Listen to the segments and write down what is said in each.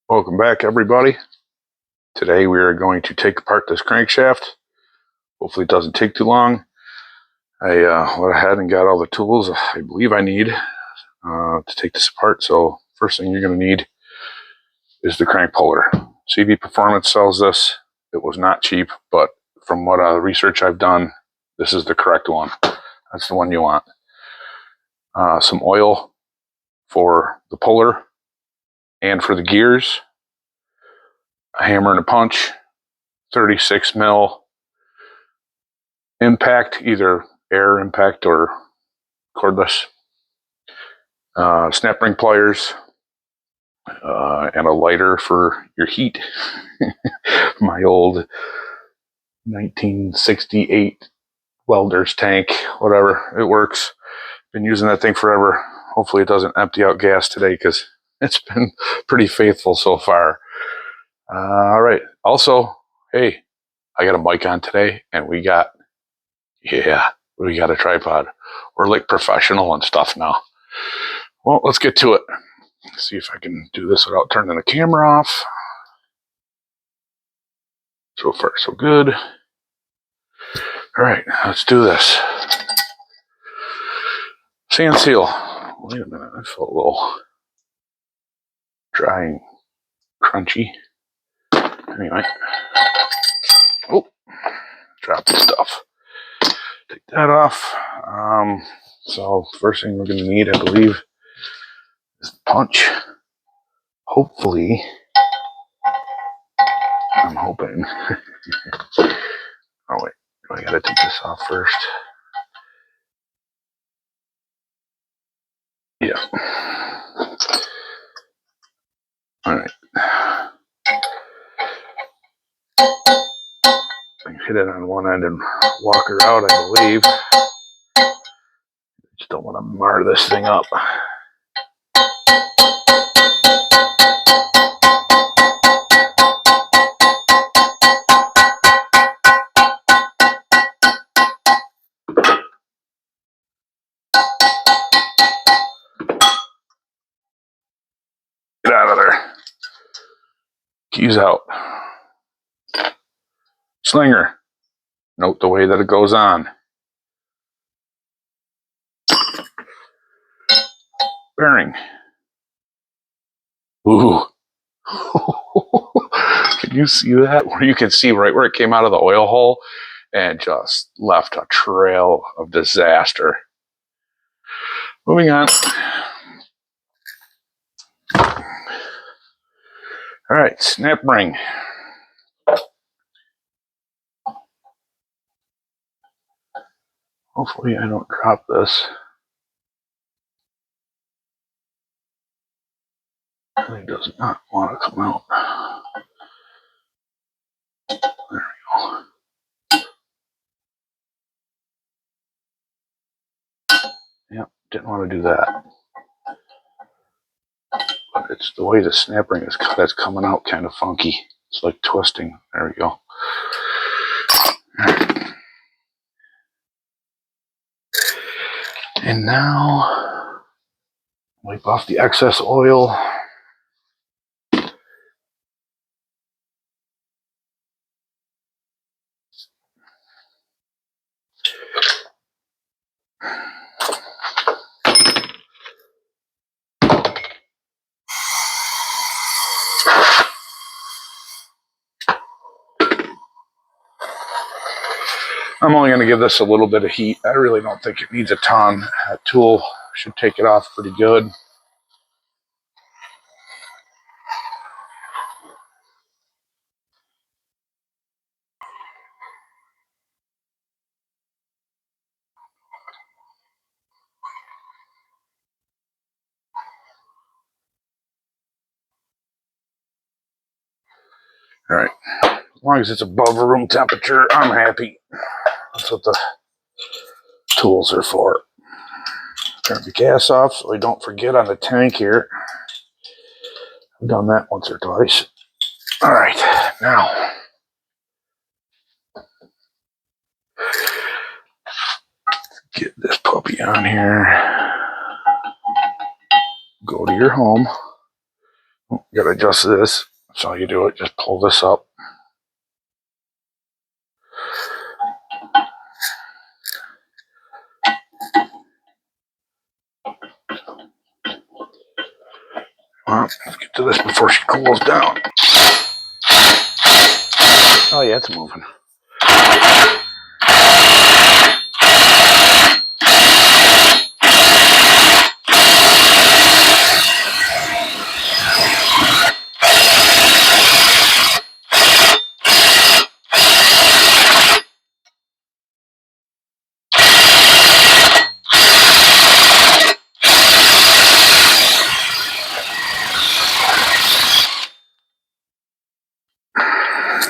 Welcome back, everybody. Today we are going to take apart this crankshaft. Hopefully it doesn't take too long. I went ahead and got all the tools I believe I need to take this apart. So first thing you're going to need is the crank puller. CV Performance sells this. It was not cheap, but from what research I've done, this is the correct one. That's the one you want. Some oil for the puller and for the gears. A hammer and a punch, 36 mil impact, either air impact or cordless, snap ring pliers, and a lighter for your heat. My old 1968 welder's tank, whatever, it works. Been using that thing forever. Hopefully it doesn't empty out gas today because it's been pretty faithful so far. All right. Also, hey, I got a mic on today, and we got a tripod. We're like professional and stuff now. Well, let's get to it. Let's see if I can do this without turning the camera off. So far, so good. All right, let's do this. Sand seal. Wait a minute, I felt a little dry and crunchy. Anyway. Oh, drop the stuff. Take that off. So first thing we're going to need, I believe, is the punch. Hopefully, I'm hoping. Oh wait, I got to take this off first. Yeah. All right. I can hit it on one end and walk her out, I believe. Just don't want to mar this thing up. Get out of there. Keys out. Slinger. Note the way that it goes on. Bearing. Ooh. Can you see that? Where you can see right where it came out of the oil hole and just left a trail of disaster. Moving on. All right, snap ring. Hopefully I don't drop this. It really does not want to come out. There we go. Yep, didn't want to do that. But it's the way the snap ring is cut, it's coming out kind of funky. It's like twisting. There we go. Right. And now, wipe off the excess oil. I'm only going to give this a little bit of heat. I really don't think it needs a ton. That tool should take it off pretty good. All right. As long as it's above room temperature, I'm happy. That's what the tools are for. Turn the gas off so I don't forget on the tank here. I've done that once or twice. All right, now get this puppy on here. Go to your home. You gotta adjust this. That's all you do. It just pull this up. Well, let's get to this before she cools down. Oh yeah, it's moving.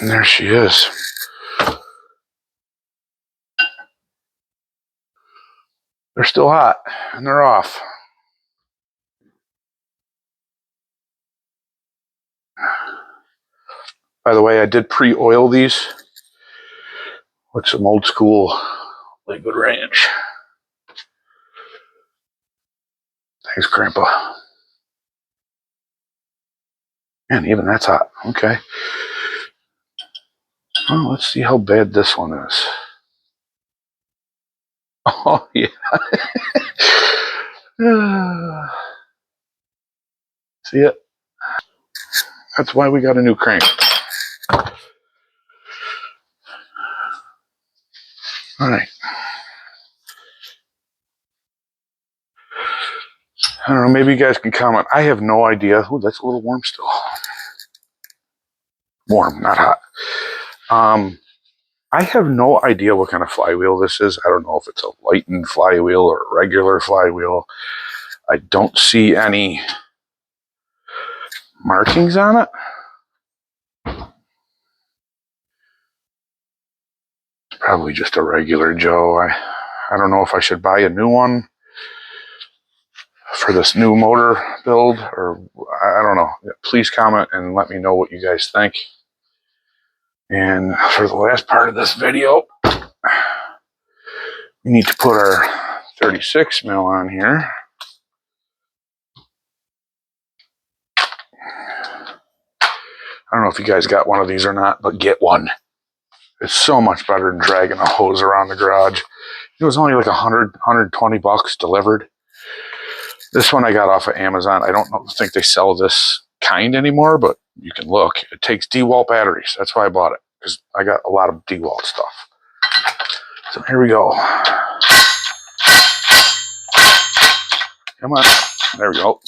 And there she is. They're still hot, and they're off. By the way, I did pre-oil these with some old school liquid ranch. Thanks, Grandpa. And even that's hot. Okay. Well, let's see how bad this one is. Oh, yeah. See it? That's why we got a new crank. All right. I don't know, maybe you guys can comment. I have no idea. Ooh, that's a little warm still. Warm, not hot. I have no idea what kind of flywheel this is. I don't know if it's a lightened flywheel or a regular flywheel. I don't see any markings on it. It's probably just a regular Joe. I don't know if I should buy a new one for this new motor build, or I don't know. Please comment and let me know what you guys think. And for the last part of this video, we need to put our 36 mil on here. I don't know if you guys got one of these or not, but get one. It's so much better than dragging a hose around the garage. It was only like $120 delivered. This one I got off of Amazon. I don't think they sell this kind anymore, but you can look. It takes DeWalt batteries. That's why I bought it, because I got a lot of DeWalt stuff. So here we go. Come on. There we go.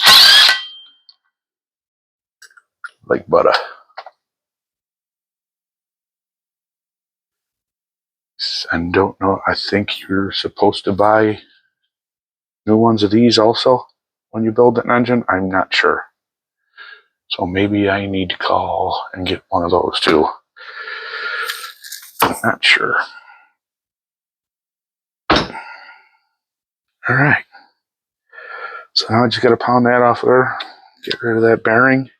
Like butter. And don't know. I think you're supposed to buy new ones of these also when you build an engine. I'm not sure. So maybe I need to call and get one of those too. I'm not sure. All right. So now I just got to pound that off there. Get rid of that bearing.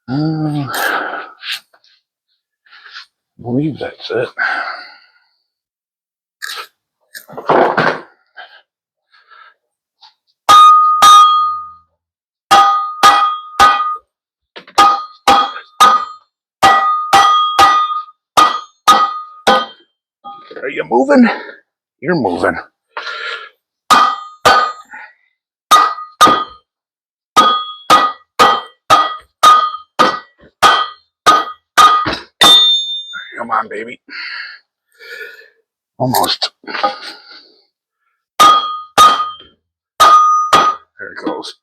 I believe that's it. Are you moving? You're moving. Come on, baby. Almost. There it goes.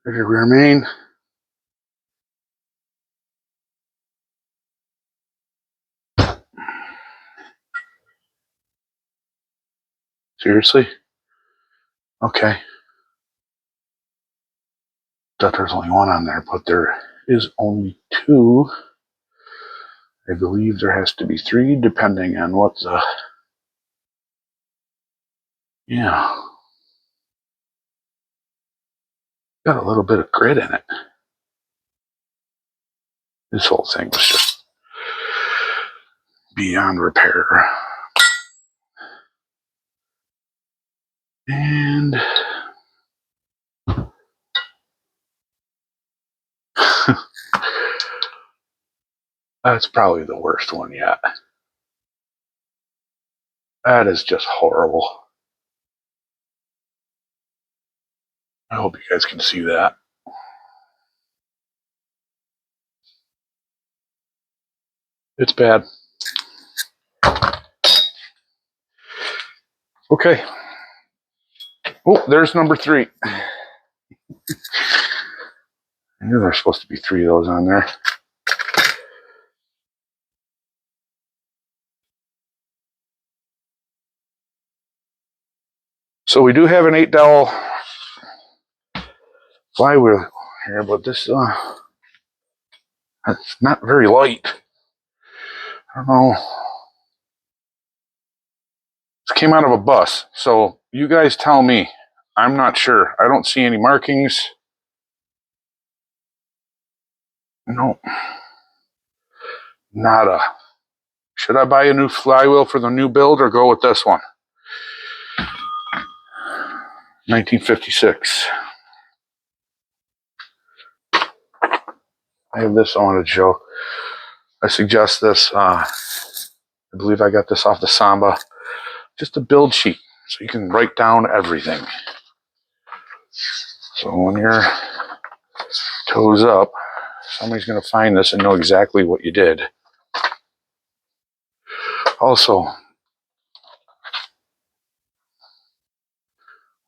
There's your rear main. Seriously? Okay. Thought there's only one on there, but there is only two. I believe there has to be three, depending on what the... Yeah. Got a little bit of grit in it. This whole thing was just beyond repair. And that's probably the worst one yet. That is just horrible. I hope you guys can see that. It's bad. Okay. Oh, there's number 3. I knew there were supposed to be 3 of those on there. So we do have an 8-dowel flywheel here, but this it's not very light. I don't know. This came out of a bus, so you guys tell me. I'm not sure. I don't see any markings. No. Nada. Should I buy a new flywheel for the new build or go with this one? 1956. I have this I wanted to show. I suggest this. I believe I got this off the Samba. Just a build sheet, so you can write down everything. So when your toes up, somebody's going to find this and know exactly what you did. Also,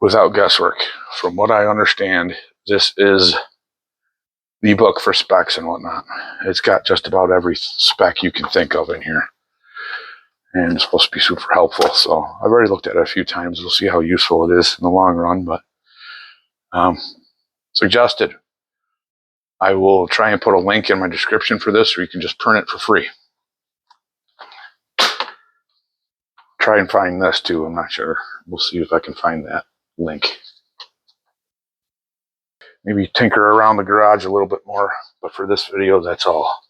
without guesswork, from what I understand, this is the book for specs and whatnot. It's got just about every spec you can think of in here. And it's supposed to be super helpful. So I've already looked at it a few times. We'll see how useful it is in the long run. But suggested. I will try and put a link in my description for this, or you can just print it for free. Try and find this too. I'm not sure. We'll see if I can find that link. Maybe tinker around the garage a little bit more. But for this video, that's all. All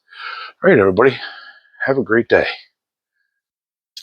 right, everybody. Have a great day.